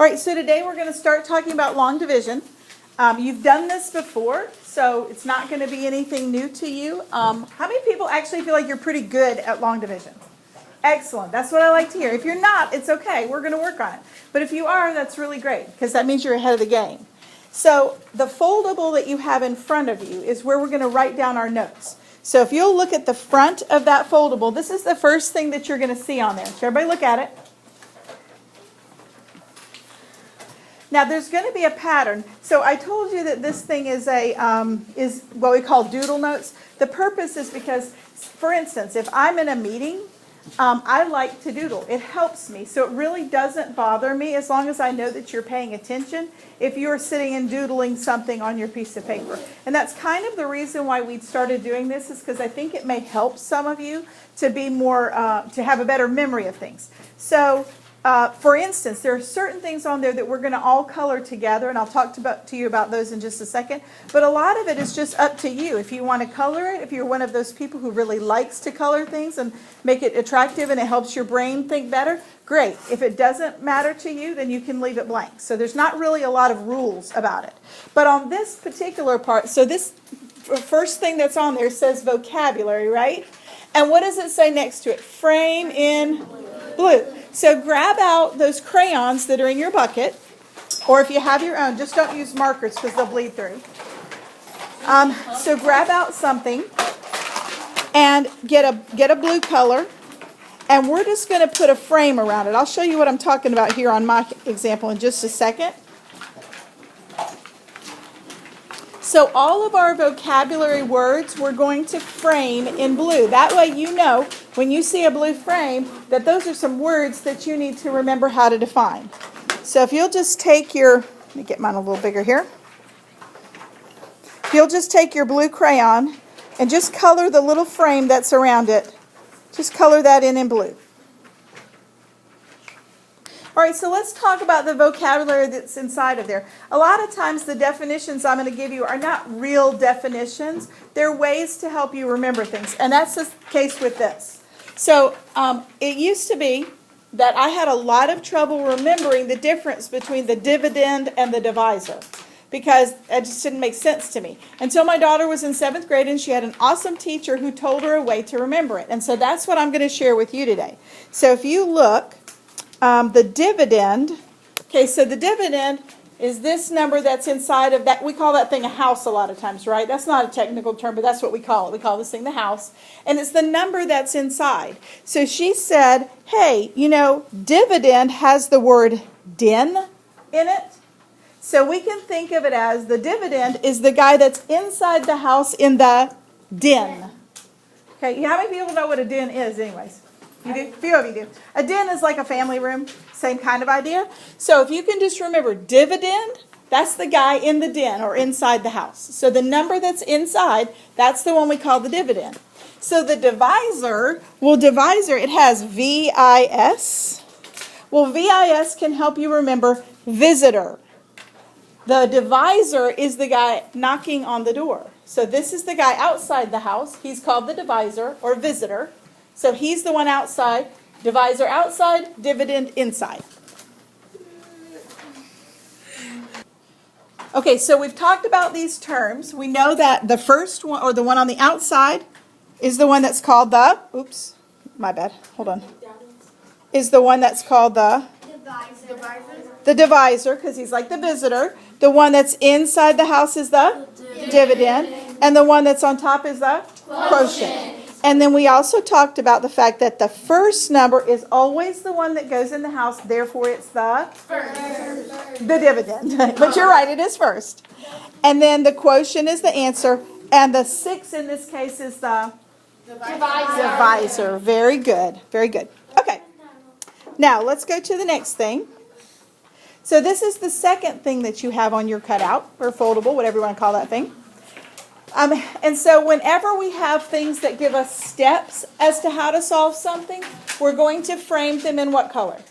All right, so today we're going to start talking about long division. You've done this before, so it's not going to be anything new to you. How many people actually feel like you're pretty good at long division? Excellent. That's what I like to hear. If you're not, it's okay. We're going to work on it. But if you are, that's really great because that means you're ahead of the game. So the foldable that you have in front of you is where we're going to write down our notes. So if you'll look at the front of that foldable, this is the first thing that you're going to see on there. So everybody look at it. Now there's going to be a pattern. So I told you that this thing is is what we call doodle notes. The purpose is because, for instance, if I'm in a meeting, I like to doodle. It helps me. So it really doesn't bother me as long as I know that you're paying attention if you're sitting and doodling something on your piece of paper. And that's kind of the reason why we started doing this, is because I think it may help some of you to be more, to have a better memory of things. So for instance, there are certain things on there that we're going to all color together, and I'll talk to you about those in just a second. But a lot of it is just up to you. If you want to color it, if you're one of those people who really likes to color things and make it attractive and it helps your brain think better, great. If it doesn't matter to you, then you can leave it blank. So there's not really a lot of rules about it. But on this particular part, so this first thing that's on there says vocabulary, right? And what does it say next to it? Frame in blue. So grab out those crayons that are in your bucket, or if you have your own, just don't use markers because they'll bleed through. So grab out something and get a blue color, and we're just going to put a frame around it. I'll show you what I'm talking about here on my example in just a second. So all of our vocabulary words we're going to frame in blue. That way you know when you see a blue frame that those are some words that you need to remember how to define. So if you'll just take your, let me get mine a little bigger here. If you'll just take your blue crayon and just color the little frame that's around it. Just color that in blue. All right, so let's talk about the vocabulary that's inside of there. A lot of times the definitions I'm going to give you are not real definitions. They're ways to help you remember things, and that's the case with this. So it used to be that I had a lot of trouble remembering the difference between the dividend and the divisor because it just didn't make sense to me. Until my daughter was in 7th grade and she had an awesome teacher who told her a way to remember it. And so that's what I'm going to share with you today. So if you look, the dividend, okay, so the dividend is this number that's inside of that. We call that thing a house a lot of times, right? That's not a technical term, but that's what we call it. We call this thing the house. And it's the number that's inside. So she said, hey, you know, dividend has the word din in it. So we can think of it as the dividend is the guy that's inside the house in the den. Okay, how many people know what a den is anyways? You do? A few of you do. A den is like a family room, same kind of idea. So if you can just remember dividend, that's the guy in the den or inside the house. So the number that's inside, that's the one we call the dividend. So the divisor, it has VIS. Well, VIS can help you remember visitor. The divisor is the guy knocking on the door. So this is the guy outside the house. He's called the divisor or visitor. So he's the one outside, divisor outside, dividend inside. Okay, so we've talked about these terms. We know that the first one, or the one on the outside, is the one that's called the, oops, my bad, hold on, is the one that's called the divisor, because he's like the visitor. The one that's inside the house is the dividend, and the one that's on top is the quotient. And then we also talked about the fact that the first number is always the one that goes in the house. Therefore, it's the dividend. But you're right, it is first. And then the quotient is the answer. And the 6 in this case is the divisor. Very good. Very good. Okay. Now, let's go to the next thing. So this is the second thing that you have on your cutout, or foldable, whatever you want to call that thing. And so whenever we have things that give us steps as to how to solve something, we're going to frame them in what color?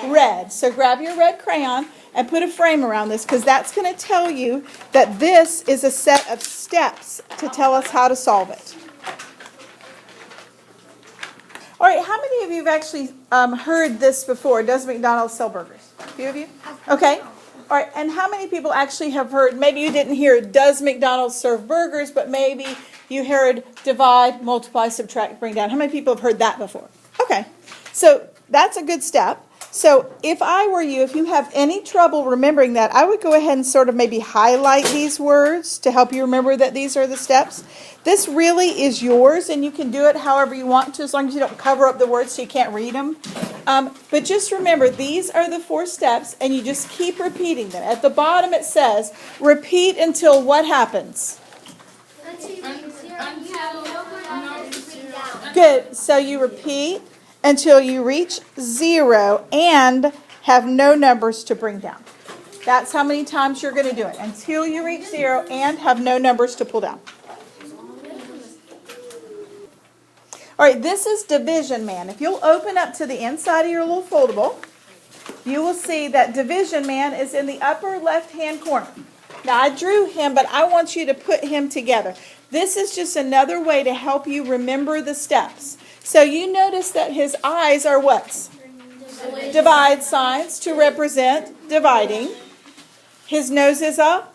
Red. So grab your red crayon and put a frame around this, because that's going to tell you that this is a set of steps to tell us how to solve it. All right, how many of you have actually heard this before? Does McDonald's sell burgers? A few of you? Okay. All right, and how many people actually have heard, maybe you didn't hear, does McDonald's serve burgers, but maybe you heard divide, multiply, subtract, bring down. How many people have heard that before? Okay, so that's a good step. So if I were you, if you have any trouble remembering that, I would go ahead and sort of maybe highlight these words to help you remember that these are the steps. This really is yours, and you can do it however you want to, as long as you don't cover up the words so you can't read them. But just remember, these are the 4 steps, and you just keep repeating them. At the bottom it says, repeat until what happens? Good. So you repeat until you reach 0 and have no numbers to bring down. That's how many times you're going to do it. Until you reach 0 and have no numbers to pull down. All right, this is Division Man. If you'll open up to the inside of your little foldable, you will see that Division Man is in the upper left-hand corner. Now, I drew him, but I want you to put him together. This is just another way to help you remember the steps. So you notice that his eyes are what? Divide signs to represent dividing. His nose is a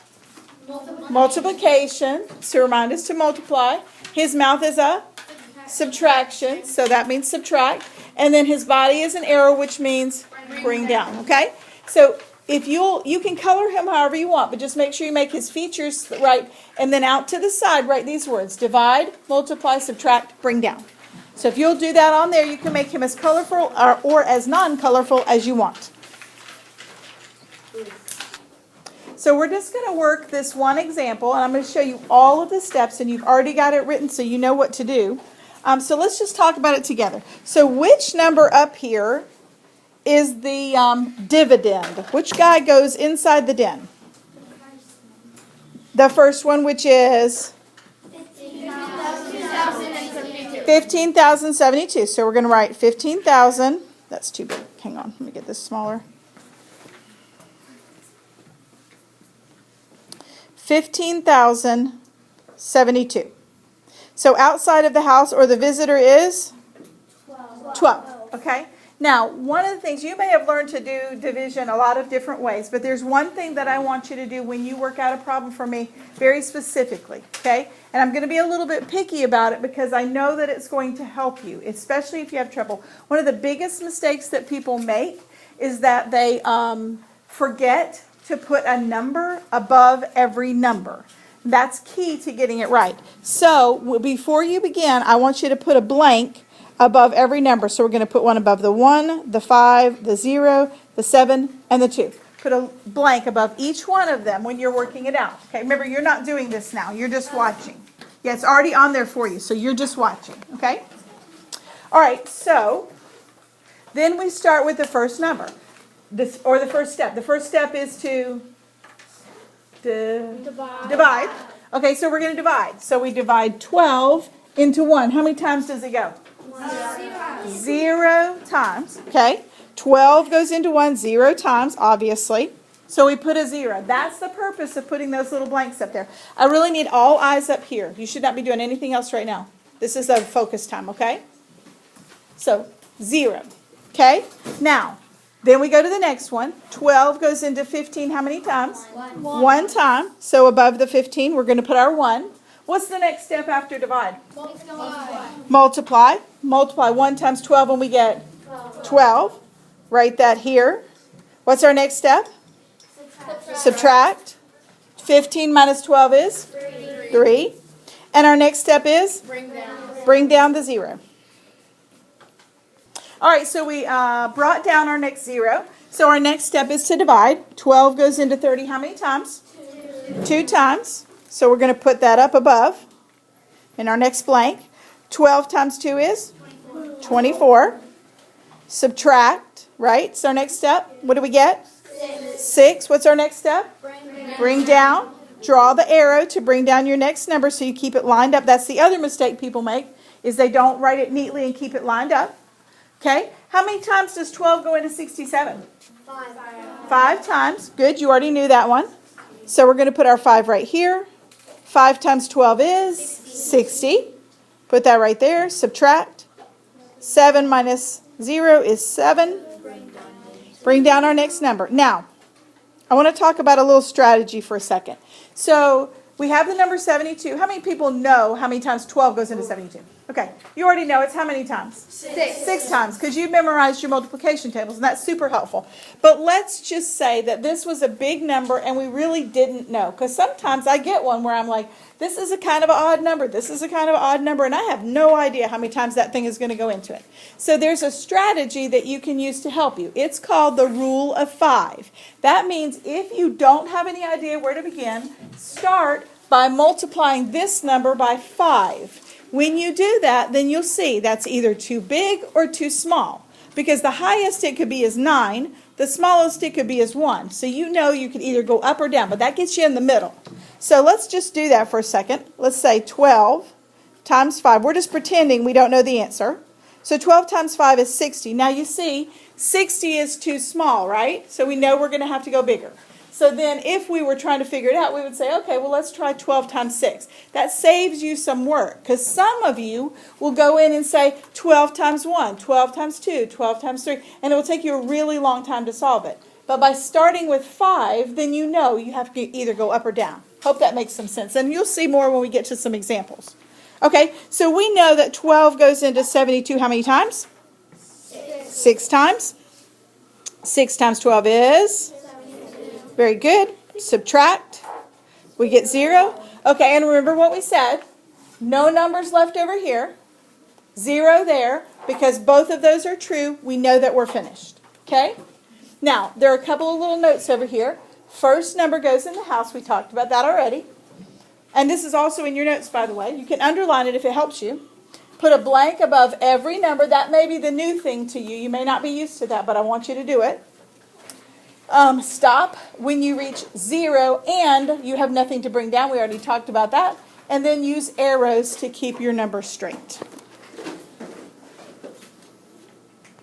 multiplication to remind us to multiply. His mouth is a subtraction, so that means subtract. And then his body is an arrow, which means bring down. Okay? So if you can color him however you want, but just make sure you make his features right. And then out to the side, write these words: divide, multiply, subtract, bring down. So if you'll do that on there, you can make him as colorful or as non-colorful as you want. So we're just going to work this one example, and I'm going to show you all of the steps, and you've already got it written so you know what to do. So let's just talk about it together. So which number up here is the dividend? Which guy goes inside the den? The first one, which is 15,072. So we're going to write 15,000. That's too big. Hang on. Let me get this smaller. 15,072. So outside of the house or the visitor is 12. Okay. Now, one of the things, you may have learned to do division a lot of different ways, but there's one thing that I want you to do when you work out a problem for me very specifically, okay? And I'm going to be a little bit picky about it because I know that it's going to help you, especially if you have trouble. One of the biggest mistakes that people make is that they forget to put a number above every number. That's key to getting it right. So before you begin, I want you to put a blank above every number. So we're going to put one above the 1, the 5, the 0, the 7, and the 2. Put a blank above each one of them when you're working it out. Okay, remember, you're not doing this now. You're just watching. Yeah, it's already on there for you, so you're just watching. Okay? All right, so then we start with the first number, the first step. The first step is to divide. Okay, so we're going to divide. So we divide 12 into 1. How many times does it go? 0 times. Okay. 12 goes into 1 0 times, obviously. So we put a 0. That's the purpose of putting those little blanks up there. I really need all eyes up here. You should not be doing anything else right now. This is a focus time, okay? So 0. Okay. Now, then we go to the next one. 12 goes into 15 how many times? 1 time. So above the 15, we're going to put our 1. What's the next step after divide? Multiply. Multiply 1 times 12 and we get 12. Write that here. What's our next step? Subtract. 15 minus 12 is? 3. And our next step is? Bring down the 0. All right, so we brought down our next 0. So our next step is to divide. 12 goes into 30 how many times? 2 times. So we're going to put that up above in our next blank. 12 times 2 is? 24. Subtract, right? So our next step, what do we get? 6. What's our next step? Bring down. Draw the arrow to bring down your next number so you keep it lined up. That's the other mistake people make, is they don't write it neatly and keep it lined up. Okay? How many times does 12 go into 67? 5 times. Good, you already knew that one. So we're going to put our 5 right here. 5 times 12 is 60. Put that right there. Subtract. 7 minus 0 is 7. Bring down our next number. Now, I want to talk about a little strategy for a second. So we have the number 72. How many people know how many times 12 goes into 72? Okay, you already know it's how many times? 6. 6 times, because you memorized your multiplication tables, and that's super helpful. But let's just say that this was a big number and we really didn't know. Because sometimes I get one where I'm like, this is a kind of an odd number, this is a kind of an odd number, and I have no idea how many times that thing is going to go into it. So there's a strategy that you can use to help you. It's called the rule of 5. That means if you don't have any idea where to begin, start by multiplying this number by 5. When you do that, then you'll see that's either too big or too small. Because the highest it could be is 9, the smallest it could be is 1. So you know you could either go up or down, but that gets you in the middle. So let's just do that for a second. Let's say 12 times 5. We're just pretending we don't know the answer. So 12 times 5 is 60. Now you see, 60 is too small, right? So we know we're going to have to go bigger. So then if we were trying to figure it out, we would say, okay, well, let's try 12 times 6. That saves you some work, because some of you will go in and say 12 times 1, 12 times 2, 12 times 3, and it will take you a really long time to solve it. But by starting with 5, then you know you have to either go up or down. Hope that makes some sense. And you'll see more when we get to some examples. Okay, so we know that 12 goes into 72 how many times? 6 times. 6 times 12 is? Very good. Subtract. We get 0. Okay, and remember what we said. No numbers left over here. 0 there. Because both of those are true, we know that we're finished. Okay? Now, there are a couple of little notes over here. First number goes in the house. We talked about that already. And this is also in your notes, by the way. You can underline it if it helps you. Put a blank above every number. That may be the new thing to you. You may not be used to that, but I want you to do it. Stop when you reach 0 and you have nothing to bring down. We already talked about that. And then use arrows to keep your number straight.